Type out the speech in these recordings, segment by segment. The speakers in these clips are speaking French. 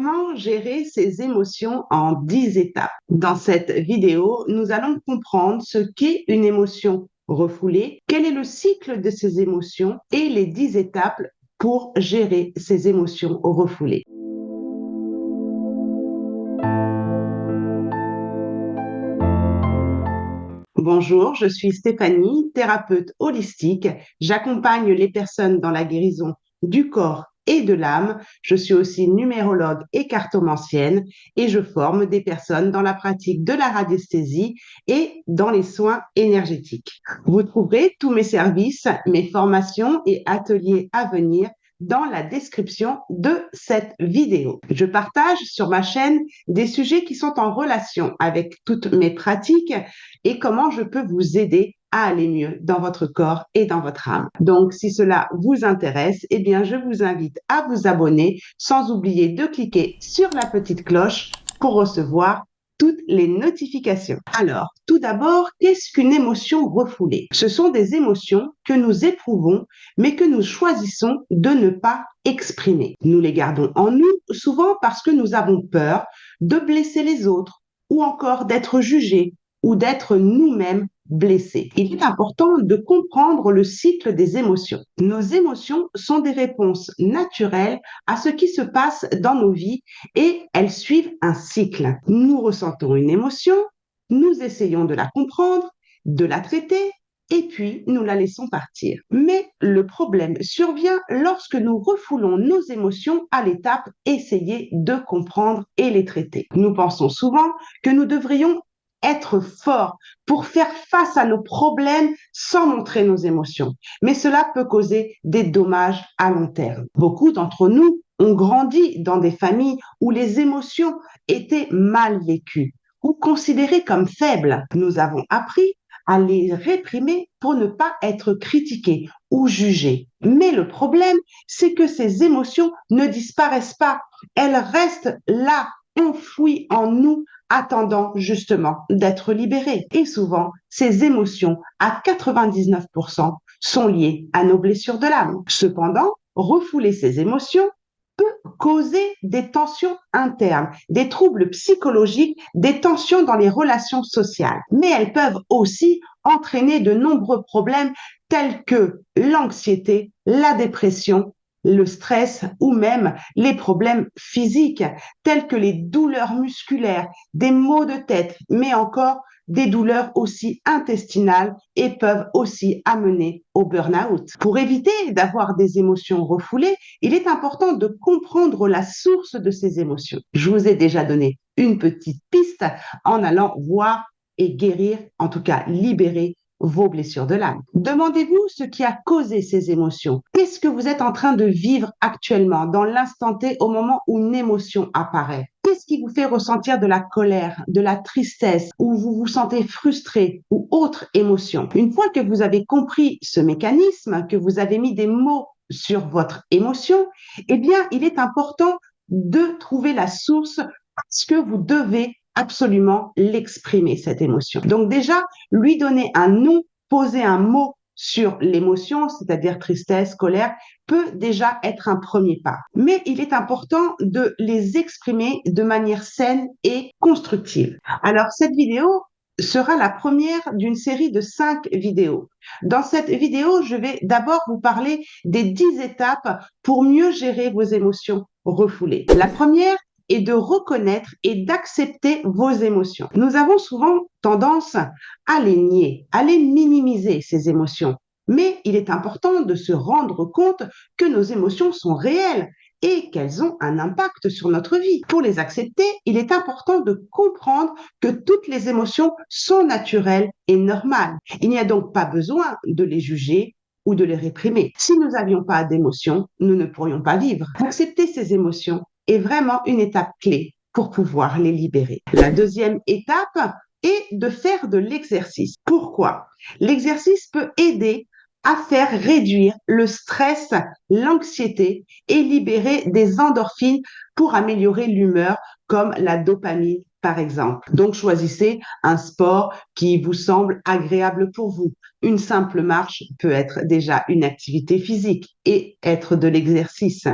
Comment gérer ses émotions en 10 étapes? Dans cette vidéo, nous allons comprendre ce qu'est une émotion refoulée, quel est le cycle de ces émotions et les 10 étapes pour gérer ces émotions refoulées. Bonjour, je suis Stéphanie, thérapeute holistique. J'accompagne les personnes dans la guérison du corps et de l'âme. Je suis aussi numérologue et cartomancienne et je forme des personnes dans la pratique de la radiesthésie et dans les soins énergétiques. Vous trouverez tous mes services, mes formations et ateliers à venir dans la description de cette vidéo. Je partage sur ma chaîne des sujets qui sont en relation avec toutes mes pratiques et comment je peux vous aider à aller mieux dans votre corps et dans votre âme. Donc, si cela vous intéresse, eh bien, je vous invite à vous abonner sans oublier de cliquer sur la petite cloche pour recevoir toutes les notifications. Alors, tout d'abord, qu'est-ce qu'une émotion refoulée? Ce sont des émotions que nous éprouvons, mais que nous choisissons de ne pas exprimer. Nous les gardons en nous, souvent parce que nous avons peur de blesser les autres ou encore d'être jugés ou d'être nous-mêmes blessés. Il est important de comprendre le cycle des émotions. Nos émotions sont des réponses naturelles à ce qui se passe dans nos vies et elles suivent un cycle. Nous ressentons une émotion, nous essayons de la comprendre, de la traiter et puis nous la laissons partir. Mais le problème survient lorsque nous refoulons nos émotions à l'étape essayer de comprendre et les traiter. Nous pensons souvent que nous devrions être forts pour faire face à nos problèmes sans montrer nos émotions. Mais cela peut causer des dommages à long terme. Beaucoup d'entre nous ont grandi dans des familles où les émotions étaient mal vécues ou considérées comme faibles. Nous avons appris à les réprimer pour ne pas être critiqués ou jugés. Mais le problème, c'est que ces émotions ne disparaissent pas. Elles restent là, enfouies en nous, attendant justement d'être libérées. Et souvent, ces émotions, à 99%, sont liées à nos blessures de l'âme. Cependant, refouler ces émotions peut causer des tensions internes, des troubles psychologiques, des tensions dans les relations sociales. Mais elles peuvent aussi entraîner de nombreux problèmes tels que l'anxiété, la dépression, le stress ou même les problèmes physiques tels que les douleurs musculaires, des maux de tête, mais encore des douleurs aussi intestinales et peuvent aussi amener au burn-out. Pour éviter d'avoir des émotions refoulées, il est important de comprendre la source de ces émotions. Je vous ai déjà donné une petite piste en allant voir et guérir, en tout cas libérer vos blessures de l'âme. Demandez-vous ce qui a causé ces émotions. Qu'est-ce que vous êtes en train de vivre actuellement, dans l'instant T, au moment où une émotion apparaît? Qu'est-ce qui vous fait ressentir de la colère, de la tristesse, ou vous vous sentez frustré, ou autre émotion? Une fois que vous avez compris ce mécanisme, que vous avez mis des mots sur votre émotion, eh bien, il est important de trouver la source parce que vous devez absolument l'exprimer, cette émotion. Donc déjà, lui donner un nom, poser un mot sur l'émotion, c'est-à-dire tristesse, colère, peut déjà être un premier pas. Mais il est important de les exprimer de manière saine et constructive. Alors, cette vidéo sera la première d'une série de 5 vidéos. Dans cette vidéo, je vais d'abord vous parler des 10 étapes pour mieux gérer vos émotions refoulées. La première est de reconnaître et d'accepter vos émotions. Nous avons souvent tendance à les nier, à les minimiser, ces émotions. Mais il est important de se rendre compte que nos émotions sont réelles et qu'elles ont un impact sur notre vie. Pour les accepter, il est important de comprendre que toutes les émotions sont naturelles et normales. Il n'y a donc pas besoin de les juger ou de les réprimer. Si nous n'avions pas d'émotions, nous ne pourrions pas vivre. Accepter ces émotions est vraiment une étape clé pour pouvoir les libérer. La deuxième étape est de faire de l'exercice. Pourquoi? L'exercice peut aider à faire réduire le stress, l'anxiété et libérer des endorphines pour améliorer l'humeur, comme la dopamine par exemple. Donc choisissez un sport qui vous semble agréable pour vous. Une simple marche peut être déjà une activité physique et être de l'exercice.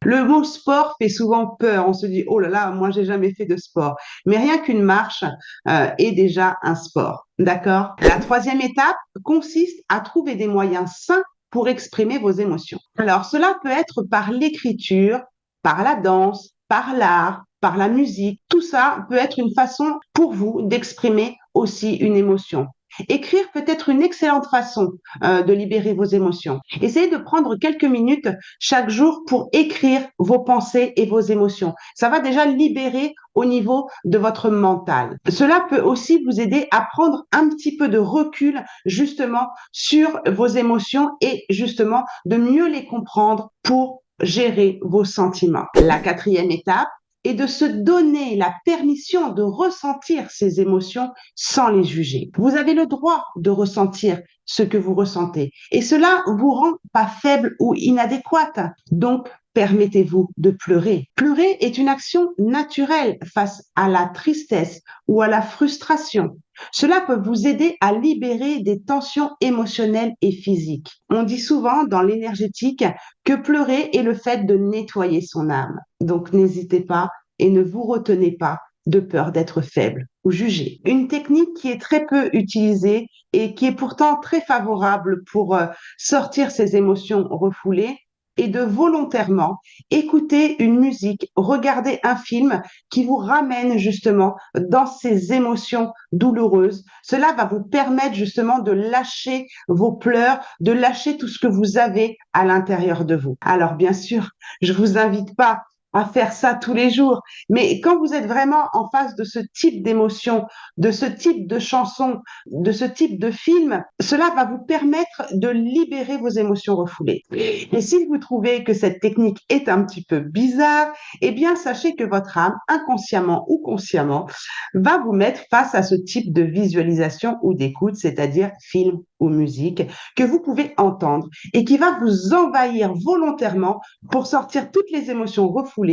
Le mot sport fait souvent peur. On se dit, oh là là, moi, j'ai jamais fait de sport. Mais rien qu'une marche est déjà un sport. D'accord? La troisième étape consiste à trouver des moyens sains pour exprimer vos émotions. Alors, cela peut être par l'écriture, par la danse, par l'art, par la musique. Tout ça peut être une façon pour vous d'exprimer aussi une émotion. Écrire peut être une excellente façon de libérer vos émotions. Essayez de prendre quelques minutes chaque jour pour écrire vos pensées et vos émotions. Ça va déjà libérer au niveau de votre mental. Cela peut aussi vous aider à prendre un petit peu de recul justement sur vos émotions et justement de mieux les comprendre pour gérer vos sentiments. La quatrième étape est de se donner la permission de ressentir ces émotions sans les juger. Vous avez le droit de ressentir ce que vous ressentez et cela vous rend pas faible ou inadéquate. Donc, permettez-vous de pleurer. Pleurer est une action naturelle face à la tristesse ou à la frustration. Cela peut vous aider à libérer des tensions émotionnelles et physiques. On dit souvent dans l'énergétique que pleurer est le fait de nettoyer son âme. Donc n'hésitez pas et ne vous retenez pas de peur d'être faible ou jugé. Une technique qui est très peu utilisée et qui est pourtant très favorable pour sortir ces émotions refoulées est de volontairement écouter une musique, regarder un film qui vous ramène justement dans ces émotions douloureuses. Cela va vous permettre justement de lâcher vos pleurs, de lâcher tout ce que vous avez à l'intérieur de vous. Alors bien sûr, je vous invite pas à faire ça tous les jours, mais quand vous êtes vraiment en face de ce type d'émotion, de ce type de chanson, de ce type de film, cela va vous permettre de libérer vos émotions refoulées. Et si vous trouvez que cette technique est un petit peu bizarre, eh bien, sachez que votre âme, inconsciemment ou consciemment, va vous mettre face à ce type de visualisation ou d'écoute, c'est-à-dire film ou musique, que vous pouvez entendre et qui va vous envahir volontairement pour sortir toutes les émotions refoulées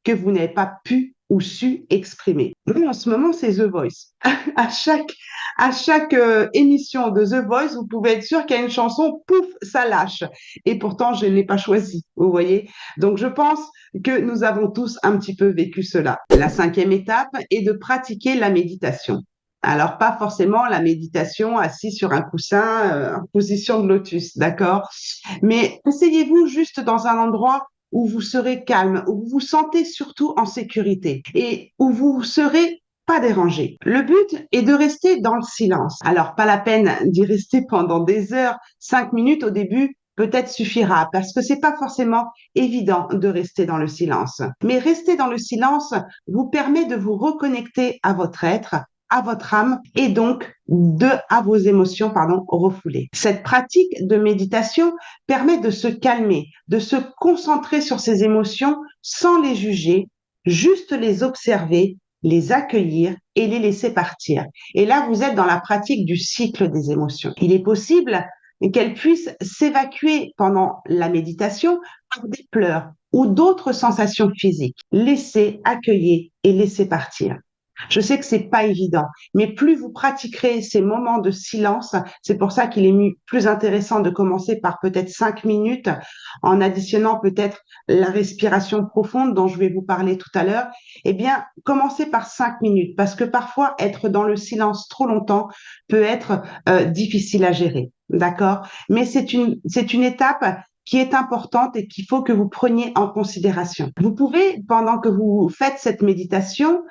que vous n'avez pas pu ou su exprimer. Nous, en ce moment, c'est The Voice. À chaque, émission de The Voice, vous pouvez être sûr qu'il y a une chanson, pouf, ça lâche. Et pourtant, je ne l'ai pas choisie, vous voyez. Donc, je pense que nous avons tous un petit peu vécu cela. La cinquième étape est de pratiquer la méditation. Alors, pas forcément la méditation assis sur un coussin en position de lotus, d'accord? Mais essayez-vous juste dans un endroit où vous serez calme, où vous vous sentez surtout en sécurité et où vous serez pas dérangé. Le but est de rester dans le silence. Alors, pas la peine d'y rester pendant des heures, 5 minutes au début, peut-être suffira parce que c'est pas forcément évident de rester dans le silence. Mais rester dans le silence vous permet de vous reconnecter à votre être, à votre âme et donc à vos émotions, refoulées. Cette pratique de méditation permet de se calmer, de se concentrer sur ses émotions sans les juger, juste les observer, les accueillir et les laisser partir. Et là, vous êtes dans la pratique du cycle des émotions. Il est possible qu'elles puissent s'évacuer pendant la méditation par des pleurs ou d'autres sensations physiques. Laissez, accueillir et laisser partir. Je sais que c'est pas évident, mais plus vous pratiquerez ces moments de silence, c'est pour ça qu'il est plus intéressant de commencer par peut-être 5 minutes en additionnant peut-être la respiration profonde dont je vais vous parler tout à l'heure. Eh bien, commencez par 5 minutes parce que parfois être dans le silence trop longtemps peut être difficile à gérer. D'accord? Mais c'est une étape qui est importante et qu'il faut que vous preniez en considération. Vous pouvez, pendant que vous faites cette méditation,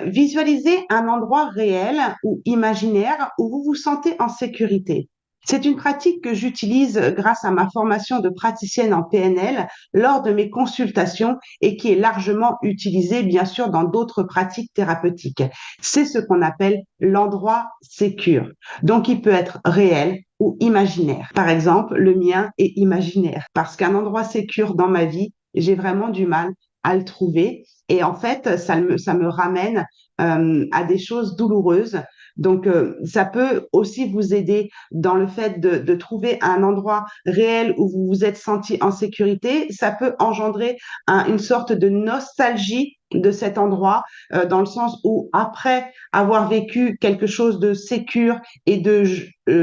visualiser un endroit réel ou imaginaire où vous vous sentez en sécurité. C'est une pratique que j'utilise grâce à ma formation de praticienne en PNL lors de mes consultations et qui est largement utilisée, bien sûr, dans d'autres pratiques thérapeutiques. C'est ce qu'on appelle l'endroit sécure. Donc, il peut être réel ou imaginaire. Par exemple, le mien est imaginaire parce qu'un endroit sécure dans ma vie, j'ai vraiment du mal à le trouver. Et en fait, ça me ramène à des choses douloureuses Donc, ça peut aussi vous aider dans le fait de trouver un endroit réel où vous vous êtes senti en sécurité. Ça peut engendrer une sorte de nostalgie de cet endroit, dans le sens où après avoir vécu quelque chose de sécure et de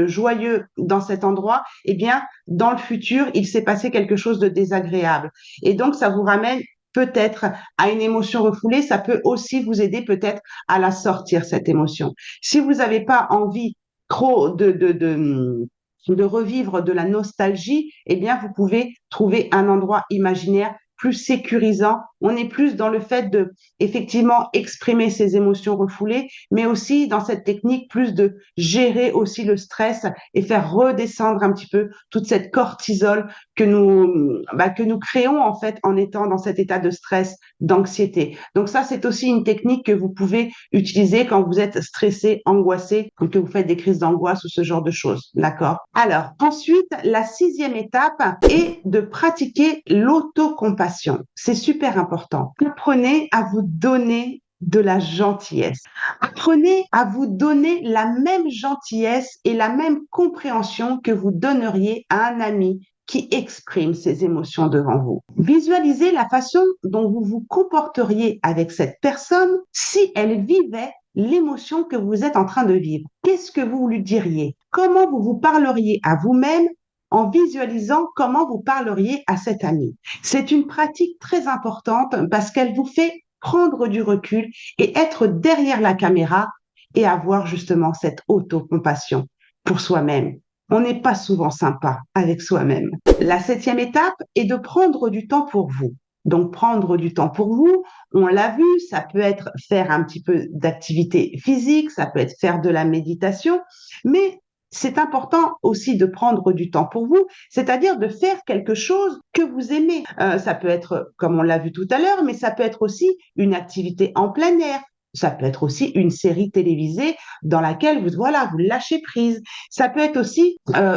joyeux dans cet endroit, eh bien, dans le futur, il s'est passé quelque chose de désagréable. Et donc, ça vous ramène peut-être à une émotion refoulée. Ça peut aussi vous aider peut-être à la sortir, cette émotion. Si vous n'avez pas envie trop de revivre de la nostalgie, eh bien, vous pouvez trouver un endroit imaginaire plus sécurisant. On est plus dans le fait de, effectivement, exprimer ses émotions refoulées, mais aussi dans cette technique plus de gérer aussi le stress et faire redescendre un petit peu toute cette cortisol que nous créons en fait en étant dans cet état de stress, d'anxiété. Donc ça, c'est aussi une technique que vous pouvez utiliser quand vous êtes stressé, angoissé, ou que vous faites des crises d'angoisse ou ce genre de choses. D'accord? Alors, ensuite, la 6e étape est de pratiquer l'autocompassion. C'est super important. Apprenez à vous donner de la gentillesse. Apprenez à vous donner la même gentillesse et la même compréhension que vous donneriez à un ami qui exprime ses émotions devant vous. Visualisez la façon dont vous vous comporteriez avec cette personne si elle vivait l'émotion que vous êtes en train de vivre. Qu'est-ce que vous lui diriez? Comment vous vous parleriez à vous-même en visualisant comment vous parleriez à cet ami? C'est une pratique très importante parce qu'elle vous fait prendre du recul et être derrière la caméra et avoir justement cette autocompassion pour soi-même. On n'est pas souvent sympa avec soi-même. La 7e étape est de prendre du temps pour vous. Donc, prendre du temps pour vous, on l'a vu, ça peut être faire un petit peu d'activité physique, ça peut être faire de la méditation, mais c'est important aussi de prendre du temps pour vous, c'est-à-dire de faire quelque chose que vous aimez. Ça peut être, comme on l'a vu tout à l'heure, mais ça peut être aussi une activité en plein air. Ça peut être aussi une série télévisée dans laquelle vous lâchez prise. Ça peut être aussi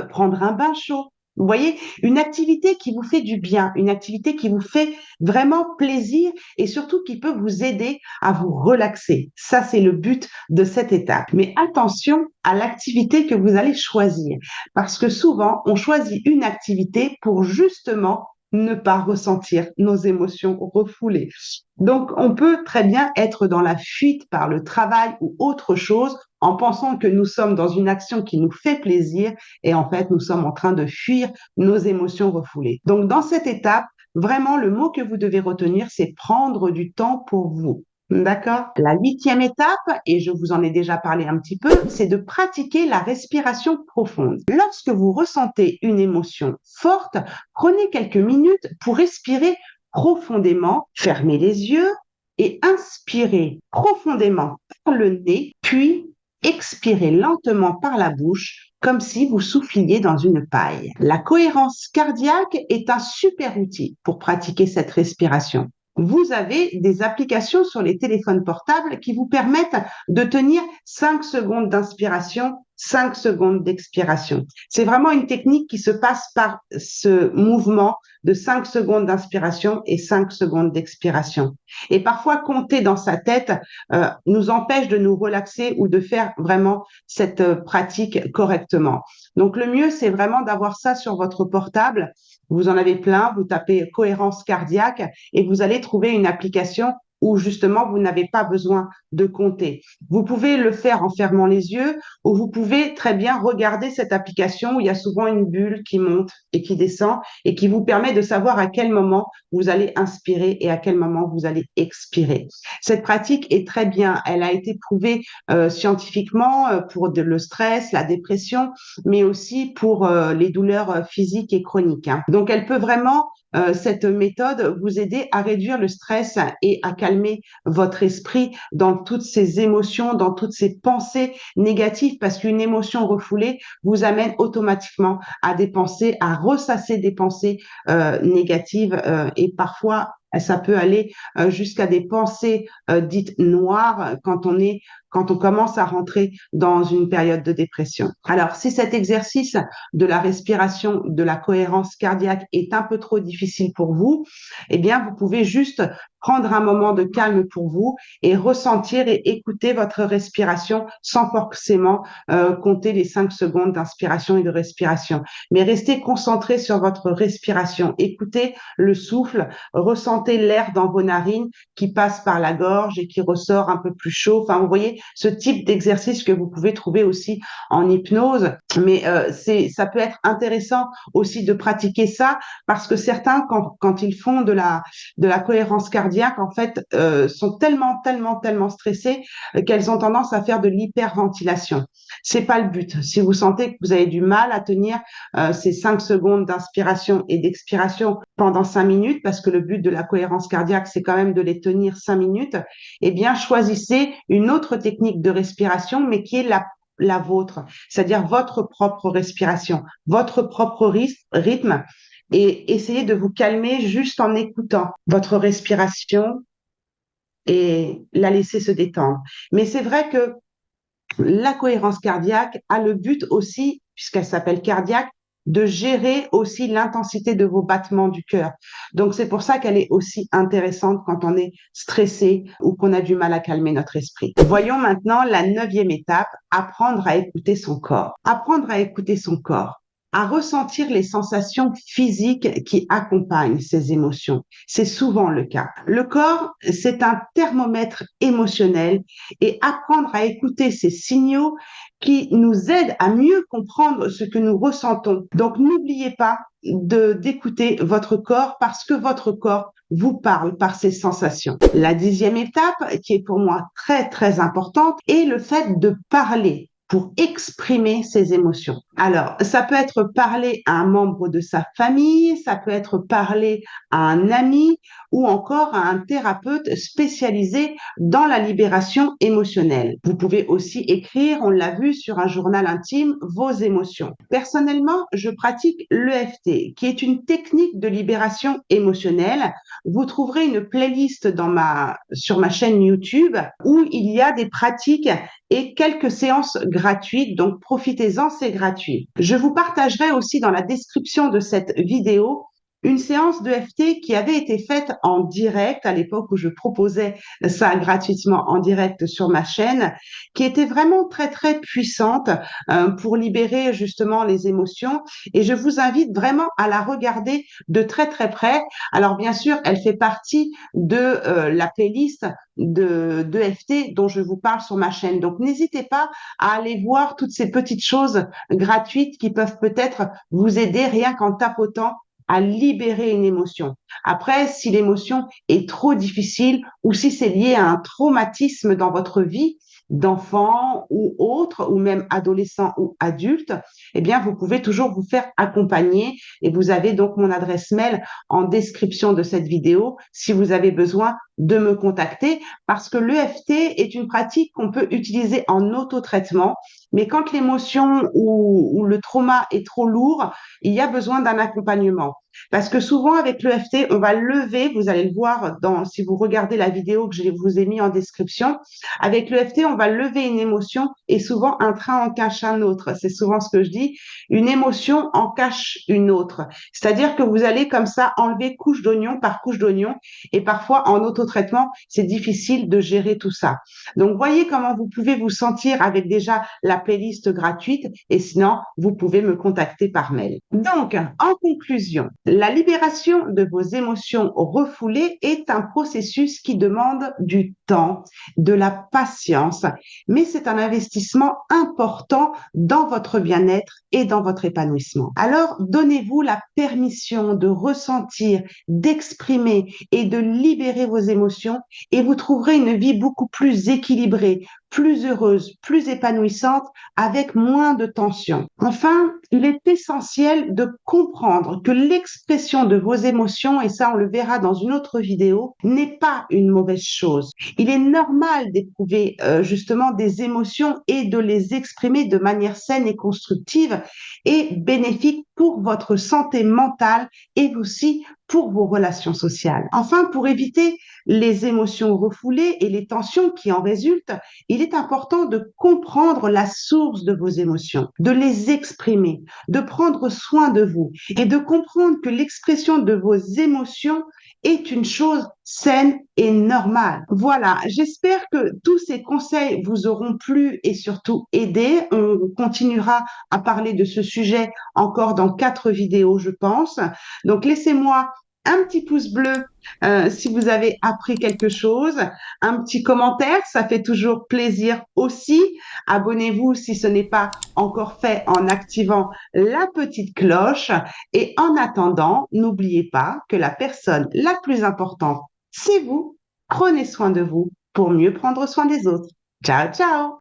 prendre un bain chaud. Vous voyez, une activité qui vous fait du bien, une activité qui vous fait vraiment plaisir et surtout qui peut vous aider à vous relaxer. Ça, c'est le but de cette étape. Mais attention à l'activité que vous allez choisir parce que souvent, on choisit une activité pour justement ne pas ressentir nos émotions refoulées. Donc, on peut très bien être dans la fuite par le travail ou autre chose en pensant que nous sommes dans une action qui nous fait plaisir et en fait, nous sommes en train de fuir nos émotions refoulées. Donc, dans cette étape, vraiment, le mot que vous devez retenir, c'est prendre du temps pour vous. D'accord? La 8e étape, et je vous en ai déjà parlé un petit peu, c'est de pratiquer la respiration profonde. Lorsque vous ressentez une émotion forte, prenez quelques minutes pour respirer profondément, fermez les yeux et inspirez profondément par le nez, puis expirez lentement par la bouche, comme si vous souffliez dans une paille. La cohérence cardiaque est un super outil pour pratiquer cette respiration. Vous avez des applications sur les téléphones portables qui vous permettent de tenir 5 secondes d'inspiration, 5 secondes d'expiration. C'est vraiment une technique qui se passe par ce mouvement de 5 secondes d'inspiration et 5 secondes d'expiration. Et parfois, compter dans sa tête nous empêche de nous relaxer ou de faire vraiment cette pratique correctement. Donc, le mieux, c'est vraiment d'avoir ça sur votre portable. Vous en avez plein, vous tapez cohérence cardiaque et vous allez trouver une application où justement vous n'avez pas besoin de compter. Vous pouvez le faire en fermant les yeux ou vous pouvez très bien regarder cette application où il y a souvent une bulle qui monte et qui descend et qui vous permet de savoir à quel moment vous allez inspirer et à quel moment vous allez expirer. Cette pratique est très bien. Elle a été prouvée scientifiquement pour le stress, la dépression, mais aussi pour les douleurs physiques et chroniques. Donc, elle peut vraiment cette méthode vous aider à réduire le stress et à calmer votre esprit dans toutes ces émotions, dans toutes ces pensées négatives, parce qu'une émotion refoulée vous amène automatiquement à des pensées, à ressasser des pensées négatives et parfois ça peut aller jusqu'à des pensées dites noires quand on commence à rentrer dans une période de dépression. Alors, si cet exercice de la respiration, de la cohérence cardiaque est un peu trop difficile pour vous, eh bien, vous pouvez juste prendre un moment de calme pour vous et ressentir et écouter votre respiration sans forcément compter les 5 secondes d'inspiration et de respiration. Mais restez concentré sur votre respiration. Écoutez le souffle, ressentez l'air dans vos narines qui passe par la gorge et qui ressort un peu plus chaud. Enfin, vous voyez, ce type d'exercice que vous pouvez trouver aussi en hypnose. Mais ça peut être intéressant aussi de pratiquer ça parce que certains, quand ils font de la cohérence cardiaque, en fait, sont tellement stressés qu'elles ont tendance à faire de l'hyperventilation. C'est pas le but. Si vous sentez que vous avez du mal à tenir ces 5 secondes d'inspiration et d'expiration pendant 5 minutes, parce que le but de la cohérence cardiaque, c'est quand même de les tenir 5 minutes, eh bien, choisissez une autre technique de respiration, mais qui est la vôtre, c'est-à-dire votre propre respiration, votre propre rythme, et essayez de vous calmer juste en écoutant votre respiration et la laisser se détendre. Mais c'est vrai que la cohérence cardiaque a le but aussi, puisqu'elle s'appelle cardiaque, de gérer aussi l'intensité de vos battements du cœur. Donc, c'est pour ça qu'elle est aussi intéressante quand on est stressé ou qu'on a du mal à calmer notre esprit. Voyons maintenant la 9e étape, apprendre à écouter son corps. Apprendre à écouter son corps, à ressentir les sensations physiques qui accompagnent ces émotions. C'est souvent le cas. Le corps, c'est un thermomètre émotionnel et apprendre à écouter ces signaux qui nous aident à mieux comprendre ce que nous ressentons. Donc, n'oubliez pas d'écouter votre corps parce que votre corps vous parle par ses sensations. La 10e étape, qui est pour moi très importante, est le fait de parler pour exprimer ses émotions. Alors, ça peut être parler à un membre de sa famille, ça peut être parler à un ami ou encore à un thérapeute spécialisé dans la libération émotionnelle. Vous pouvez aussi écrire, on l'a vu, sur un journal intime, vos émotions. Personnellement, je pratique l'EFT, qui est une technique de libération émotionnelle. Vous trouverez une playlist sur ma chaîne YouTube où il y a des pratiques et quelques séances gratuites, donc profitez-en, c'est gratuit. Je vous partagerai aussi dans la description de cette vidéo une séance d'EFT qui avait été faite en direct à l'époque où je proposais ça gratuitement en direct sur ma chaîne, qui était vraiment très puissante pour libérer justement les émotions. Et je vous invite vraiment à la regarder de très près. Alors bien sûr, elle fait partie de la playlist d'EFT dont je vous parle sur ma chaîne. Donc n'hésitez pas à aller voir toutes ces petites choses gratuites qui peuvent peut-être vous aider rien qu'en tapotant à libérer une émotion. Après, si l'émotion est trop difficile ou si c'est lié à un traumatisme dans votre vie, d'enfant ou autre, ou même adolescent ou adulte, eh bien, vous pouvez toujours vous faire accompagner et vous avez donc mon adresse mail en description de cette vidéo si vous avez besoin de me contacter parce que l'EFT est une pratique qu'on peut utiliser en autotraitement, mais quand l'émotion ou le trauma est trop lourd, il y a besoin d'un accompagnement. Parce que souvent, avec l'EFT, on va lever, vous allez le voir si vous regardez la vidéo que je vous ai mis en description, avec l'EFT, on va lever une émotion et souvent un train en cache un autre. C'est souvent ce que je dis. Une émotion en cache une autre. C'est-à-dire que vous allez comme ça enlever couche d'oignon par couche d'oignon et parfois en autotraitement, c'est difficile de gérer tout ça. Donc, voyez comment vous pouvez vous sentir avec déjà la playlist gratuite et sinon, vous pouvez me contacter par mail. Donc, en conclusion, la libération de vos émotions refoulées est un processus qui demande du temps, de la patience, mais c'est un investissement important dans votre bien-être et dans votre épanouissement. Alors, donnez-vous la permission de ressentir, d'exprimer et de libérer vos émotions et vous trouverez une vie beaucoup plus équilibrée, plus heureuse, plus épanouissante, avec moins de tension. Enfin, il est essentiel de comprendre que l'expression de vos émotions, et ça on le verra dans une autre vidéo, n'est pas une mauvaise chose. Il est normal d'éprouver justement des émotions et de les exprimer de manière saine et constructive et bénéfique pour votre santé mentale et aussi pour vos relations sociales. Enfin, pour éviter les émotions refoulées et les tensions qui en résultent, il est important de comprendre la source de vos émotions, de les exprimer, de prendre soin de vous et de comprendre que l'expression de vos émotions est une chose saine et normale. Voilà, j'espère que tous ces conseils vous auront plu et surtout aidé. On continuera à parler de ce sujet encore dans 4 vidéos, je pense. Donc, laissez-moi un petit pouce bleu si vous avez appris quelque chose, un petit commentaire, ça fait toujours plaisir aussi. Abonnez-vous si ce n'est pas encore fait en activant la petite cloche. Et en attendant, n'oubliez pas que la personne la plus importante, c'est vous. Prenez soin de vous pour mieux prendre soin des autres. Ciao, ciao!